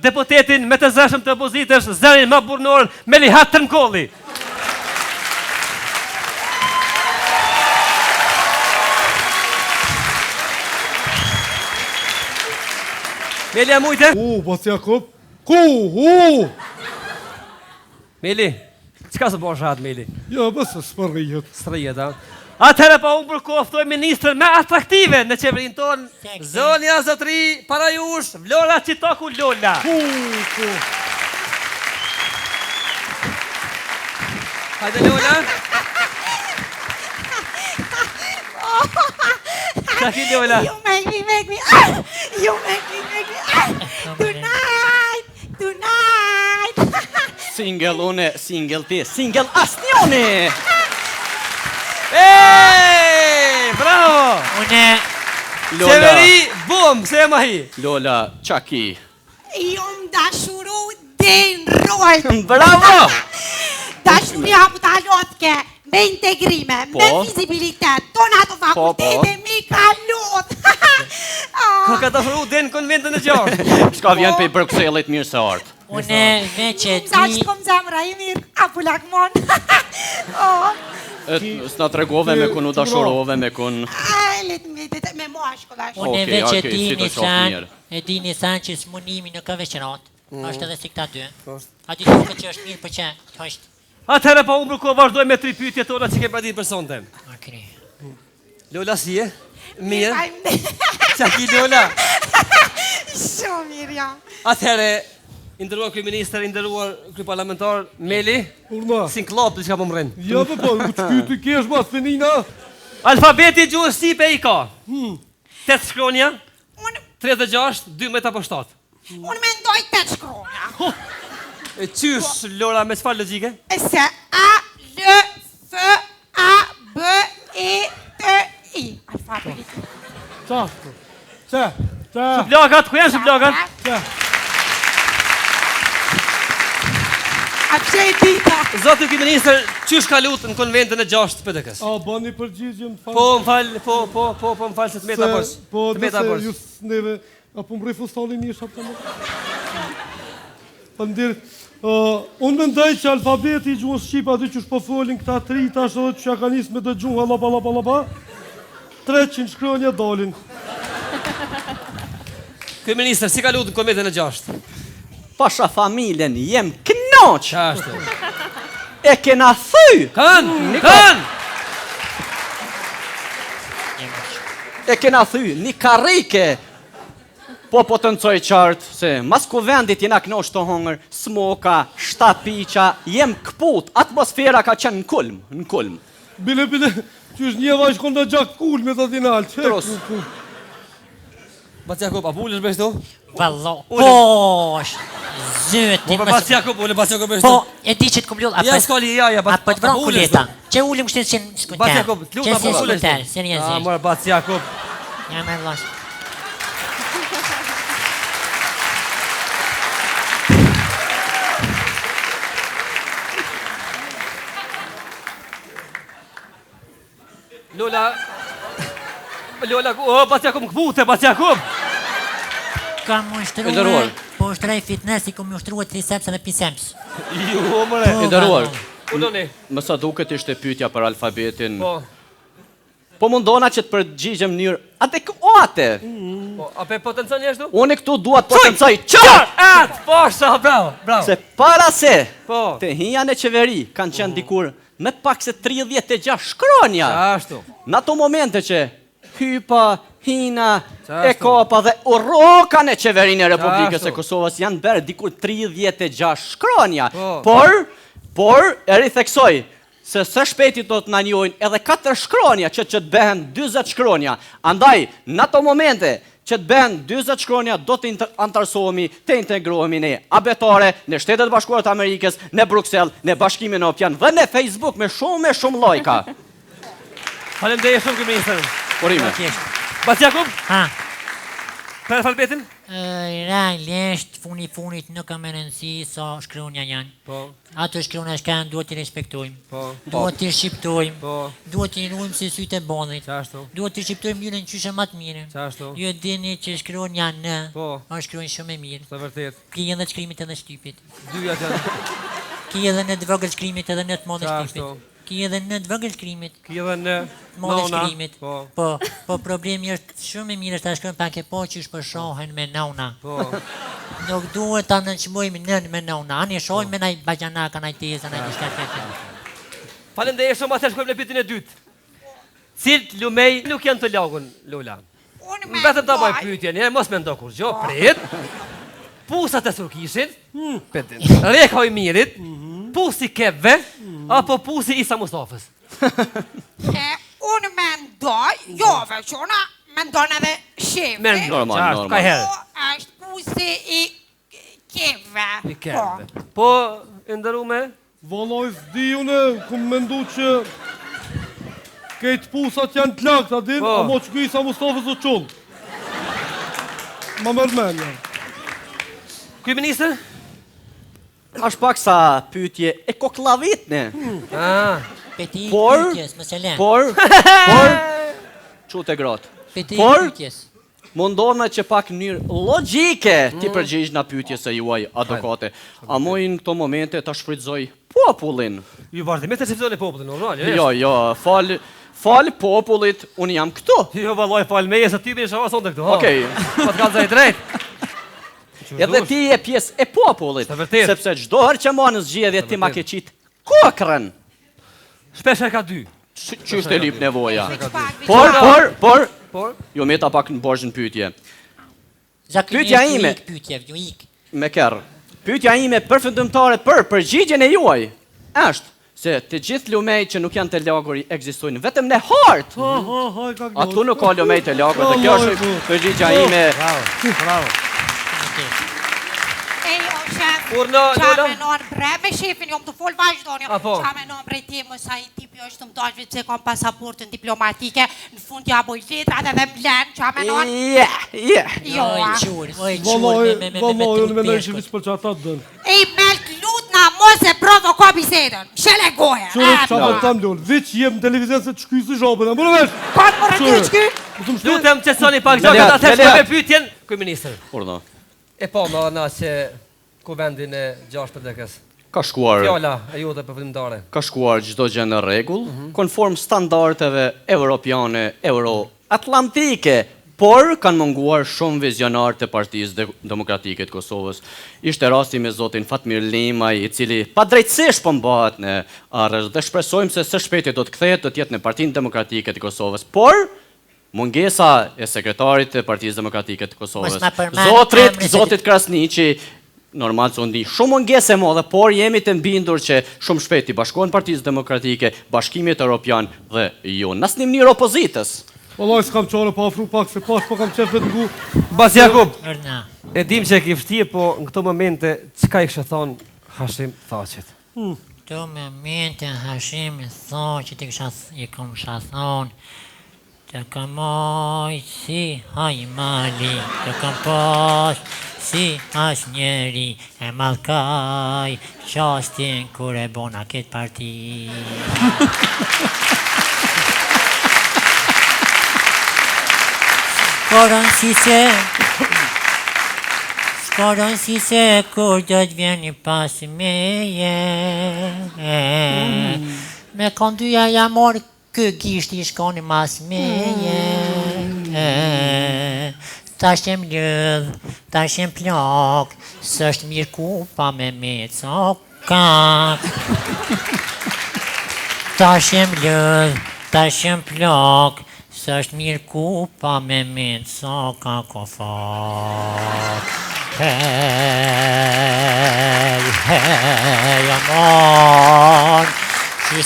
deputetin me të zëshëm të opozitës, zërin më burnor, Melihat Tërmkolli. Meli, a mujte? Bas Jakob. Meli, qka së bërë shahat, Meli? Ja, bas së rrijet. Së rrijet, a? Atëherë pa unë përkoftoj ministrën me atraktive në qeverin tonë, zonja zotri para jush, Vlora Qitoku Lola. Hajde Lola. Qaki Lola? You make me. You make me. Tonight. Single une, single ti, single asnione! Bravo! Une... Qeveri, bum, se e mahi. Lola, qaki. Jom dashuru din rojt. Bravo! Dashuria putalotke, me integrime, me vizibilitet, tona të fakultete, mi kalot. Ka ka dashuru din konventën e gjashtë. Shka vjen pe Bruxellit mirë se artë. Une veqe Sa di... që kom zemra i mirë, apu lakmon. S'na tregove me kun u dashurove me kun... Me mua shkollash. Une Okej, veqe okej, di si të një qoftë san, mirë. e di një san që smunimi në ka veçanat. Është edhe si këta dy. A di të që është mirë për që është. Atëherë pa unë përko vazhdoj me 3 pyetje tona që ke pratit për sonte. Okej. Lola, si e? Mirë? Qaki Qaki Lola? Shumë mirë jam. Atëherë, indëruar kryeministër, indëruar kryeparlamentar, Meli, Urna. si në klop të që ka më mrenë. Ja, po, ku që ty kesh mas fenina? Alfabeti gjuhës shqipe i ka. 8 shkronja, 36, 12 apo 7. Unë me ndoj 8 shkronja. E qysh, Lora, me çfarë logjike? Se A, L, F, A, B, E, T, I. Alfabeti. Qashtu. Që? Shqipllakat, ku janë shqipllakat? A pse e dita? Zoti kryeministër, qysh ka lutë në konventën e 6 të PDK-s? A, bani përgjigjem të Po, më falë se të meta bësh. Po, Të meta nëse bësh. ju s'neve, apo më rrifu stallin një shapë të më. Faleminderit. Unë mendoj që alfabeti i gjuhës shqipe aty që po folin këta 3 tash edhe që ka nis me të gjuhë lapa 300 shkronja dalin. Kryeministër, si ka lutë në konventën e 6? Pasha familjen, jem knoq! Qashtu. E kena thy! E kena thy, një karike! Po të nëcoj qartë, se mas ku vendit jena knoq të hongër, smoka, shtapiqa, jem këput, atmosfera ka qenë në kulm. Bile, që është një vaj shkon të gjak kull me të dinal. Tros. Bac Jakob, a bullesh me shtu? Vallo. Po, zëti. Bac Jakob, ule Bac Jakob me shtu? Po, e di që të kumlull. Ja, s'kali, ja, Apo të vron kuleta. Që ullim kështë që në skunter. Bac Jakob, të luta po bullesh. Seriozisht. Mora, Bac Jakob. Ja, me lash. Lola, Bac Jakob më këpute, Bac Jakob! Kam ushtruar, po ushtrej fitness i kom ushtruar triceps edhe biceps. Jo, mëre. Inderuar, Uloni. më sa duket ishte pyetja për alfabetin. Po. Po mundona që të përgjigjem në mënyrë adekuate. Po, a pe potencion jeshtu? Unë këtu dua të potencoj qartë! Po, sa, bravo. Se para se Po. të hija në qeveri kanë qenë dikur me pak se 36 shkronja. Qashtu. Në ato momente që hypa, hina, e kopa dhe uroka në qeverinë e Republikës e Kosovës janë berë dikur 36 shkronja. Por, e ritheksoj, se së shpeti do të na njojnë edhe 4 shkronja që të behen 20 shkronja. Andaj, në ato momente që të behen 20 shkronja, do të antarësohemi, të integrohemi ne abetare, në Shtetet Bashkuara të Amerikës, në Bruxelles, në Bashkimin Evropian dhe në Facebook me shumë lojka. Faleminderit shumë kryeministër. Urime. Bac Jakob, Ha, për alfabetin? Realisht, funit nuk kam e rëndësi sa shkronja janë. Po. Ato shkrona shkanë duhet t'i respektojmë. Po. Duhet t'i shqiptojmë. Po. Duhet t'i ruajmë si sytë e bandit. Qashtu. Duhet t'i shqiptojmë mënyrën qyshe më të mirë. Qashtu. Ju e dini që shkronja në Po. është shkronjë shumë e mirë. Sa vërtet. Ki edhe shkrimit edhe shtypit. Dyja janë. Ki edhe në të vogël shkrimit edhe në të madh Qashtu. shtypit. Ki edhe në të vogël shkrimit. Ki edhe në Madhe shkrimit. Po. Po problemi është shumë e mirë është ta shkruajmë pak e po që është për shohen me nona. Po. Nuk duhet ta nënçmojmë nën me nona. Ani shohim me naj bajanaka, naj teza, naj diçka tjetër. Faleminderit shumë, atë shkojmë në pyetjen e dytë. Cilt lumej nuk janë të lagun, Lula? Vetëm ta bëj pyetjen, mos mendo kur gjë, prit. Pusat e surkishit, reka i mirit, pusi kebve, apo pusi Isa Mustafës? Unë mendoj, jo veçona, mendon edhe shefi. Normal. Ka herë. Po, është pusi i keve. I kebve. Po, ndërume? Vallaj, s'di une, kum mendu që këtë pusat janë të lakt, a din, Po. amo që Isa Mustafës o qullë. Ma mërmenja. Kryeministër? Është pak sa pyetje e koklavitne. Peti Por- pyetjes, më selen. Por, çute grot. Peti por- pyetjes. Mundona që pak në mënyrë logjike ti përgjigj na pyetjes së juaj advokate. A mojnë këto momente ta shfrytëzoj popullin? Ju vazhdimisht e shifzoni popullin, normal, Jo, fal popullit, unë jam këtu. Jo, vallaj, fal meje se ty me shava sonte këtu. Okej. Po të kallzoj drejt. Edhe ti je pjesë e popullit, Sa vërtet. sepse çdo herë që ma në zgjedhje ti ma ke qit kokrën. Shpesh e ka dy. Që është e lip nevoja. Por, Por? Jo me ta pak në borxh në pyetje. Zakonisht Pyetja ju ime. ik pyetjev, ju ik. Me kerr. Pyetja ime përfundimtare për përgjigjen e juaj është se të gjithë lumej që nuk janë të lagur ekzistojnë vetëm në hartë. Haj, ka gjotë. Atu nuk ka lumej të lagur dhe kjo është përgjigja ime. Bravo. e jo shef, Urno, qa Lola? me non bre me shefin, jo më të fol vazhdoni, Apo? qa me non bre temës, sa i tipi është më dashve që kam pasaportën diplomatike, në fund ja boj letrat edhe blen, qa me non, jo, Oj, a. qur, Vallaj, me unë me nëjë që trupeshkët. visë për që ata të dënë. E melk lut na mos e provoko bisedën, shele gohe, Qërë që apë tam lullë, vic jem në televizion se të shkysë zhobën, e mërë vesh. Kanë më rëndy qky? Lutem qesoni pak gjatë, Veljat, atë shkojmë me pyetjen. Kryeministër. Urdhë. E pa më na që kuvendin e 6 Ka shkuar. Fjala e jote përfundimtare. Ka shkuar çdo gjë në rregull, konform standardeve europiane, euro-atlantike, por kanë munguar shumë vizionar të Partisë Demokratike të Kosovës. Ishte rasti me zotin Fatmir Limaj, i cili padrejtësisht po mbahet në arresht dhe shpresojmë se së shpejti do të kthehet, do të jetë në Partinë Demokratike të Kosovës. Por mungesa e sekretarit të Partisë Demokratike të Kosovës, Mos ma përmend emrin se- zotit Krasniqi, normal që ndi shumë mungese modhe, por jemi të mbindur që shumë shpejt i bashkohen Partisë Demokratike, Bashkimit Evropian dhe ju. Në asnjë mënyrë opozitës. Vallaj, s'kam qare pa afru pak, se pash po kam qef vetë ngu. Bas Jakub, Ërna. e dim që e ki vështirë, po në këto momente çka i kishte thon Hashim Thaqit? Këto momente Hashim i Thaqit i kom shathon. Të kam oj si haj mali, të kam pas si as njeri e malkaj, qastin kur e bona këtë parti. Skoron si se kur do të vjeni pas meje. Me kondyja ja mor kë gisht i shkoni mas meje. Tash jem lëdh, tash jem plak, s'është mirë kupa me cokak. Tash jem lëdh, tash jem plak, s'është mirë kupa me cokak o fak. Hey, amor,